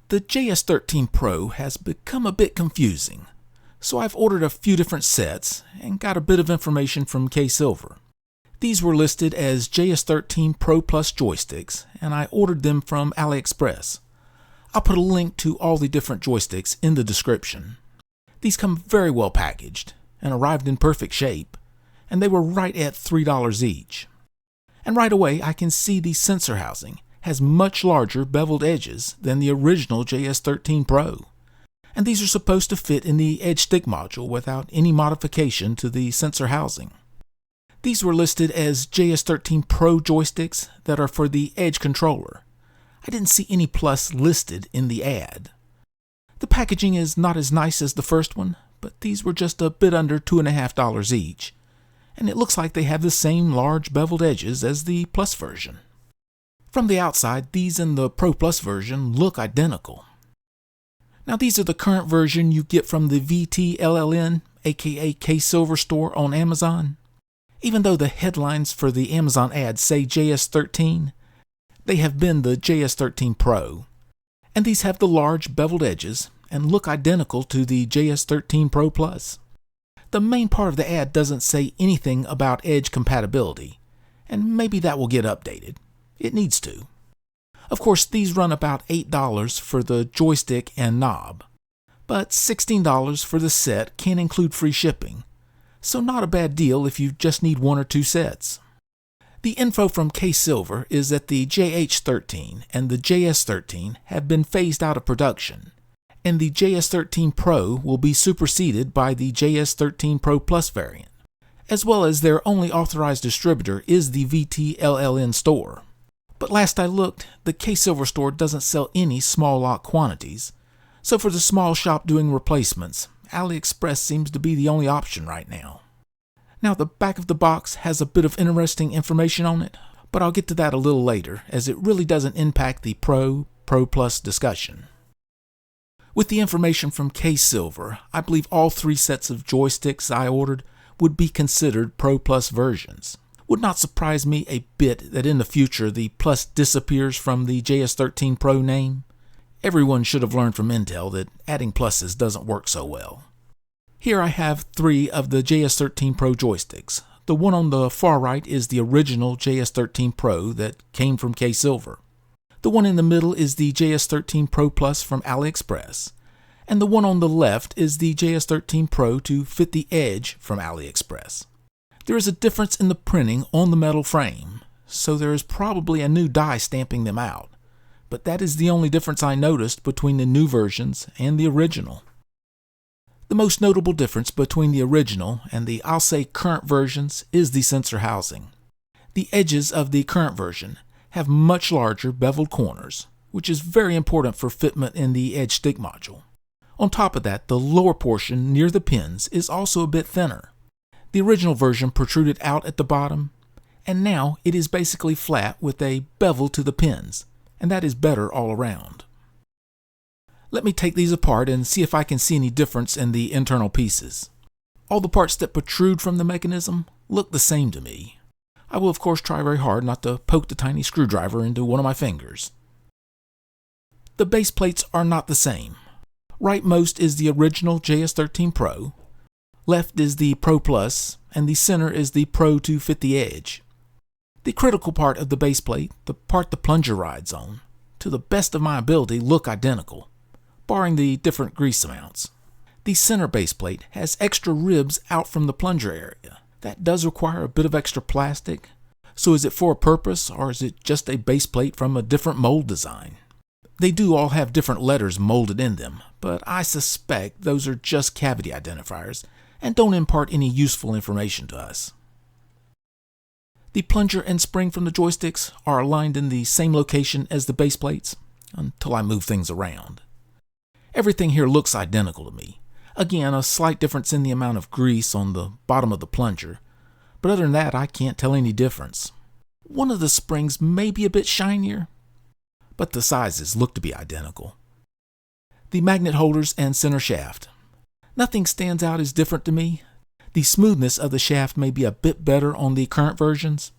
The JS13 Pro has become a bit confusing, so I've ordered a few different sets and got a bit of information from K-Silver. These were listed as JS13 Pro Plus joysticks, and I ordered them from AliExpress. I'll put a link to all the different joysticks in the description. These come very well packaged and arrived in perfect shape, and they were right at $3 each. And right away I can see the sensor housing has much larger beveled edges than the original JS13 Pro. And these are supposed to fit in the Edge stick module without any modification to the sensor housing. These were listed as JS13 Pro joysticks that are for the Edge controller. I didn't see any Plus listed in the ad. The packaging is not as nice as the first one, but these were just a bit under $2.50 each, and it looks like they have the same large beveled edges as the Plus version. From the outside, these and the Pro Plus version look identical. Now these are the current version you get from the VTLLN, aka K-Silver store on Amazon. Even though the headlines for the Amazon ad say JS13, they have been the JS13 Pro. And these have the large beveled edges and look identical to the JS13 Pro Plus. The main part of the ad doesn't say anything about Edge compatibility, and maybe that will get updated. It needs to. Of course, these run about $8 for the joystick and knob, but $16 for the set can include free shipping, so not a bad deal if you just need one or two sets. The info from K-Silver is that the JH13 and the JS13 have been phased out of production, and the JS13 Pro will be superseded by the JS13 Pro Plus variant, as well as their only authorized distributor is the VTLLN store. But last I looked, the K-Silver store doesn't sell any small lot quantities, so for the small shop doing replacements, AliExpress seems to be the only option right now. Now the back of the box has a bit of interesting information on it, but I'll get to that a little later as it really doesn't impact the Pro Plus discussion. With the information from K-Silver, I believe all three sets of joysticks I ordered would be considered Pro Plus versions. Would not surprise me a bit that in the future the Plus disappears from the JS13 Pro name. Everyone should have learned from Intel that adding pluses doesn't work so well. Here I have three of the JS13 Pro joysticks. The one on the far right is the original JS13 Pro that came from K-Silver. The one in the middle is the JS13 Pro Plus from AliExpress. And the one on the left is the JS13 Pro to fit the Edge from AliExpress. There is a difference in the printing on the metal frame, so there is probably a new die stamping them out, but that is the only difference I noticed between the new versions and the original. The most notable difference between the original and the I'll say current versions is the sensor housing. The edges of the current version have much larger beveled corners, which is very important for fitment in the Edge stick module. On top of that, the lower portion near the pins is also a bit thinner. The original version protruded out at the bottom, and now it is basically flat with a bevel to the pins, and that is better all around. Let me take these apart and see if I can see any difference in the internal pieces. All the parts that protrude from the mechanism look the same to me. I will of course try very hard not to poke the tiny screwdriver into one of my fingers. The base plates are not the same. Rightmost is the original JS13 Pro, left is the Pro Plus, and the center is the Pro to fit the Edge. The critical part of the base plate, the part the plunger rides on, to the best of my ability look identical, barring the different grease amounts. The center base plate has extra ribs out from the plunger area. That does require a bit of extra plastic, so is it for a purpose or is it just a base plate from a different mold design? They do all have different letters molded in them, but I suspect those are just cavity identifiers and don't impart any useful information to us. The plunger and spring from the joysticks are aligned in the same location as the base plates, until I move things around. Everything here looks identical to me. Again, a slight difference in the amount of grease on the bottom of the plunger, but other than that I can't tell any difference. One of the springs may be a bit shinier, but the sizes look to be identical. The magnet holders and center shaft. Nothing stands out as different to me. The smoothness of the shaft may be a bit better on the current versions.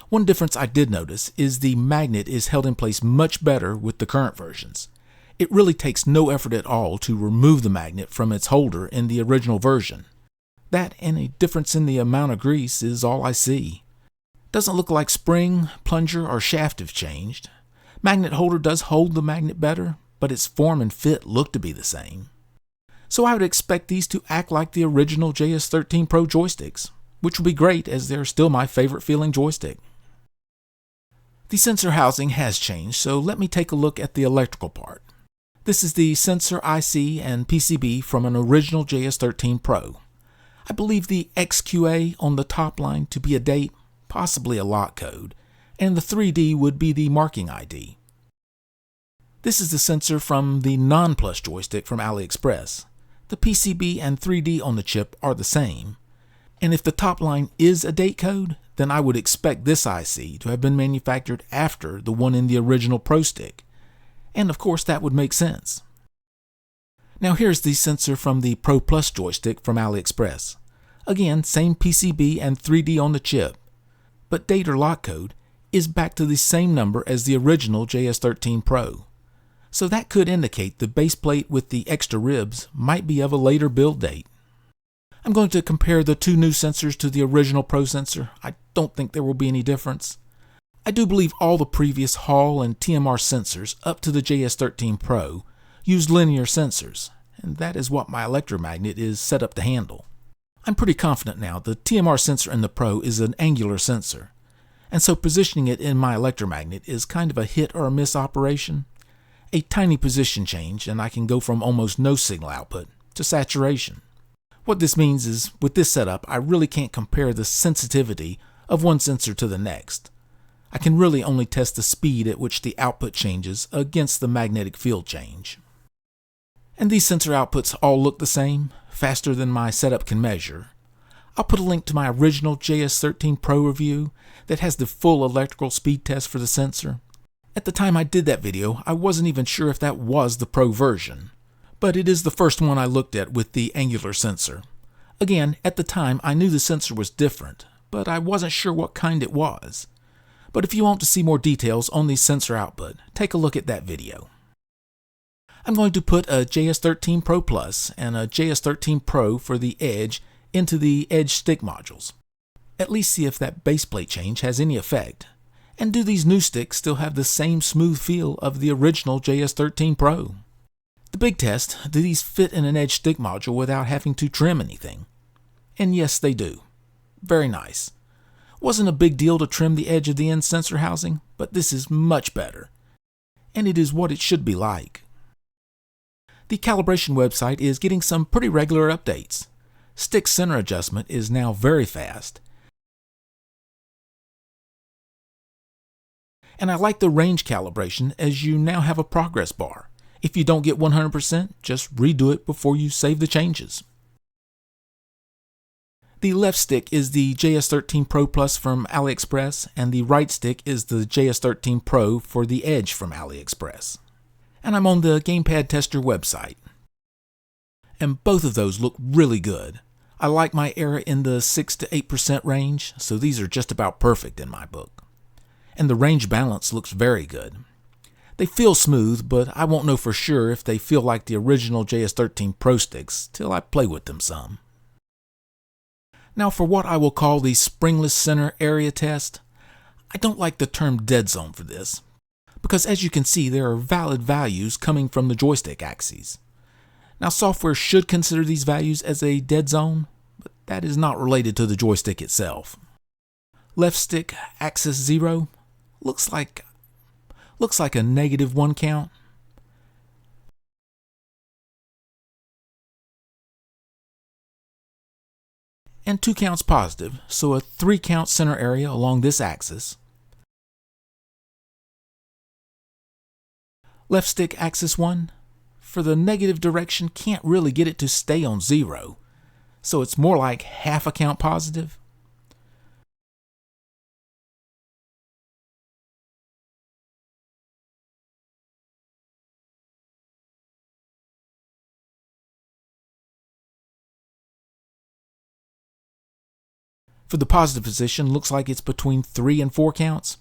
One difference I did notice is the magnet is held in place much better with the current versions. It really takes no effort at all to remove the magnet from its holder in the original version. That and a difference in the amount of grease is all I see. Doesn't look like spring, plunger, or shaft have changed. Magnet holder does hold the magnet better, but its form and fit look to be the same. So I would expect these to act like the original JS13 Pro joysticks, which would be great as they're still my favorite feeling joystick. The sensor housing has changed, so let me take a look at the electrical part. This is the sensor IC and PCB from an original JS13 Pro. I believe the XQA on the top line to be a date, possibly a lot code, and the 3D would be the marking ID. This is the sensor from the non-plus joystick from AliExpress. The PCB and 3D on the chip are the same, and if the top line is a date code, then I would expect this IC to have been manufactured after the one in the original Pro Stick, and of course that would make sense. Now here's the sensor from the Pro Plus joystick from AliExpress. Again, same PCB and 3D on the chip, but date or lot code is back to the same number as the original JS13 Pro. So that could indicate the base plate with the extra ribs might be of a later build date. I'm going to compare the two new sensors to the original Pro sensor. I don't think there will be any difference. I do believe all the previous Hall and TMR sensors up to the JS13 Pro used linear sensors, and that is what my electromagnet is set up to handle. I'm pretty confident now the TMR sensor in the Pro is an angular sensor, and so positioning it in my electromagnet is kind of a hit or a miss operation. A tiny position change and I can go from almost no signal output to saturation. What this means is, with this setup, I really can't compare the sensitivity of one sensor to the next. I can really only test the speed at which the output changes against the magnetic field change. And these sensor outputs all look the same, faster than my setup can measure. I'll put a link to my original JS13 Pro review that has the full electrical speed test for the sensor. At the time I did that video, I wasn't even sure if that was the Pro version, but it is the first one I looked at with the angular sensor. Again, at the time I knew the sensor was different, but I wasn't sure what kind it was. But if you want to see more details on the sensor output, take a look at that video. I'm going to put a JS13 Pro Plus and a JS13 Pro for the Edge into the Edge stick modules. At least see if that base plate change has any effect. And do these new sticks still have the same smooth feel of the original JS13 Pro? The big test, do these fit in an Edge stick module without having to trim anything? And yes, they do. Very nice. Wasn't a big deal to trim the edge of the end sensor housing, but this is much better. And it is what it should be like. The calibration website is getting some pretty regular updates. Stick center adjustment is now very fast. And I like the range calibration as you now have a progress bar. If you don't get 100%, just redo it before you save the changes. The left stick is the JS13 Pro Plus from AliExpress, and the right stick is the JS13 Pro for the Edge from AliExpress. And I'm on the Gamepad Tester website. And both of those look really good. I like my error in the 6 to 8% range, so these are just about perfect in my book. And the range balance looks very good. They feel smooth, but I won't know for sure if they feel like the original JS13 Pro sticks till I play with them some. Now for what I will call the springless center area test, I don't like the term dead zone for this, because as you can see there are valid values coming from the joystick axes. Now software should consider these values as a dead zone, but that is not related to the joystick itself. Left stick axis 0 looks like a -1 count. And 2 counts positive, so a 3 count center area along this axis. Left stick axis 1, for the negative direction can't really get it to stay on 0, so it's more like half a count positive. For the positive position, looks like it's between 3 and 4 counts.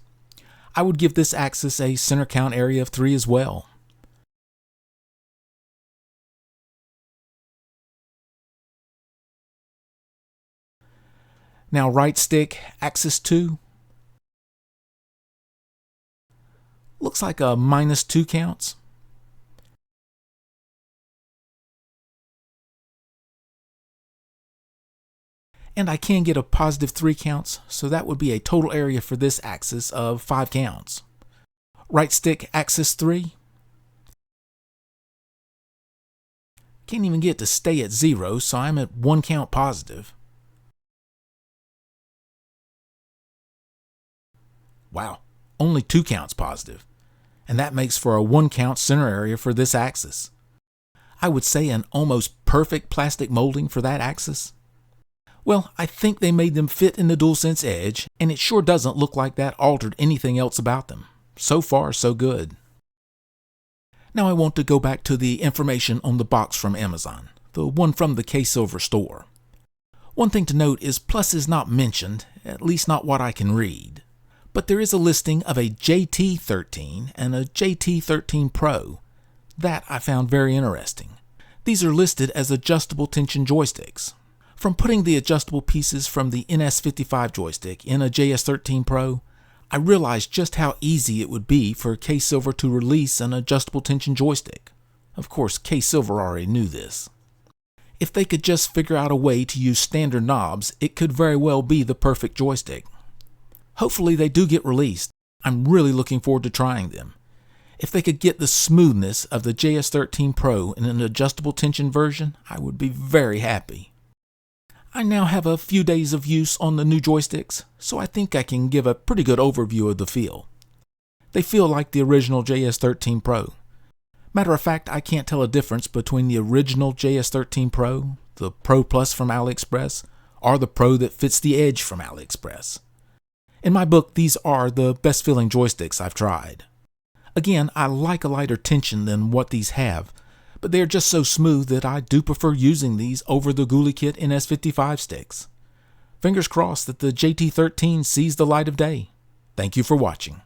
I would give this axis a center count area of 3 as well. Now right stick, axis 2. Looks like a -2 counts. And I can get a +3 counts, so that would be a total area for this axis of 5 counts. Right stick, axis 3. Can't even get to stay at 0, so I'm at 1 count positive. Wow, only 2 counts positive. And that makes for a 1 count center area for this axis. I would say an almost perfect plastic molding for that axis. Well, I think they made them fit in the DualSense Edge, and it sure doesn't look like that altered anything else about them. So far, so good. Now I want to go back to the information on the box from Amazon, the one from the K-Silver store. One thing to note is Plus is not mentioned, at least not what I can read. But there is a listing of a JT13 and a JT13 Pro. That I found very interesting. These are listed as adjustable tension joysticks. From putting the adjustable pieces from the NS55 joystick in a JS13 Pro, I realized just how easy it would be for K-Silver to release an adjustable tension joystick. Of course, K-Silver already knew this. If they could just figure out a way to use standard knobs, it could very well be the perfect joystick. Hopefully they do get released. I'm really looking forward to trying them. If they could get the smoothness of the JS13 Pro in an adjustable tension version, I would be very happy. I now have a few days of use on the new joysticks, so I think I can give a pretty good overview of the feel. They feel like the original JS13 Pro. Matter of fact, I can't tell a difference between the original JS13 Pro, the Pro Plus from AliExpress, or the Pro that fits the Edge from AliExpress. In my book, these are the best feeling joysticks I've tried. Again, I like a lighter tension than what these have, but they're just so smooth that I do prefer using these over the GuliKit NS55 sticks. Fingers crossed that the JT13 sees the light of day. Thank you for watching.